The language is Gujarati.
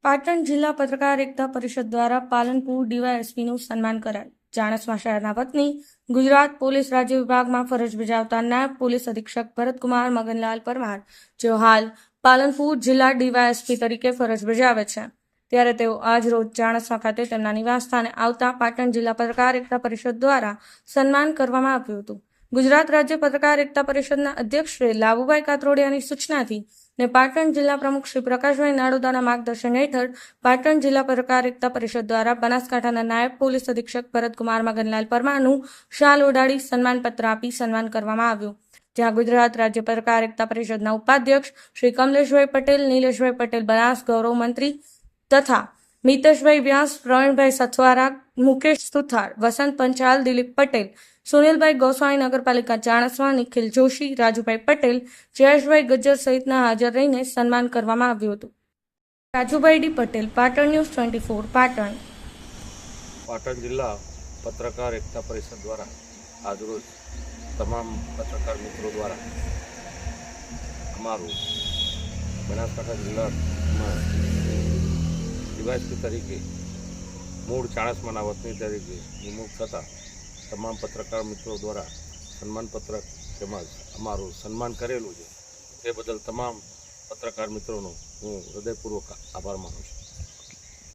પાટણ જિલ્લા પત્રકાર એકતા પરિષદ દ્વારા પાલનપુર ડીવાયએસપીનું સન્માન કરાયું. ચાણસ્મા શહેરના વતની ગુજરાત પોલીસ રાજ્ય વિભાગમાં ફરજ બજાવતા નાયબ પોલીસ અધિક્ષક ભરતકુમાર મગનલાલ પરમાર, જેઓ હાલ પાલનપુર જિલ્લા ડીવાયએસપી તરીકે ફરજ બજાવે છે, ત્યારે તેઓ આજ રોજ ચાણસ્મા ખાતે તેમના નિવાસસ્થાને આવતા પાટણ જિલ્લા પત્રકાર એકતા પરિષદ દ્વારા સન્માન કરવામાં આવ્યું હતું. ગુજરાત રાજ્ય પત્રકાર એકતા પરિષદના અધ્યક્ષ શ્રી લાભુભાઈ કાતરોડિયાની સૂચનાથી ને પાટણ જિલ્લા પ્રમુખ શ્રી પ્રકાશભાઈ નાડોદાના માર્ગદર્શન હેઠળ પાટણ જિલ્લા પત્રકાર એકતા પરિષદ દ્વારા બનાસકાંઠાના નાયબ પોલીસ અધિક્ષક ભરતકુમાર મગનલાલ પરમારનું શાલ ઓઢાડી સન્માનપત્ર આપી સન્માન કરવામાં આવ્યું, જ્યાં ગુજરાત રાજ્ય પત્રકાર એકતા પરિષદના ઉપાધ્યક્ષ શ્રી કમલેશભાઈ પટેલ, નીલેશભાઈ પટેલ બનાસ ગૌરવ મંત્રી તથા મિતેશભાઈ વ્યાસ, પ્રવીણભાઈ સથવારા, મુકેશ સુથાર, વસંત પંચાલ, દિલીપ પટેલ, સુનિલભાઈ ગોસ્વામી, નગરપાલિકા ચાણસ્મા, નિખિલ જોશી, રાજુભાઈ પટેલ, જયેશભાઈ ગજ્જર સહિતના હાજર રહીને સન્માન કરવામાં આવ્યું હતું. Rajubhai D Patel, Patan news 24, Patan. પાટણ જિલ્લા પત્રકાર એકતા પરિષદ દ્વારા આજરોજ તમામ પત્રકાર મિત્રો દ્વારા અમારું બનાસકાંઠા જિલ્લામાં ડીવાયએસપી તરીકે મૂળ ચાણસ્માના વતની તરીકે નિમણૂક થતાં તમામ પત્રકાર મિત્રો દ્વારા સન્માનપત્ર તેમજ અમારું સન્માન કરેલું છે, તે બદલ તમામ પત્રકાર મિત્રોનો હું હૃદયપૂર્વક આભાર માનું છું.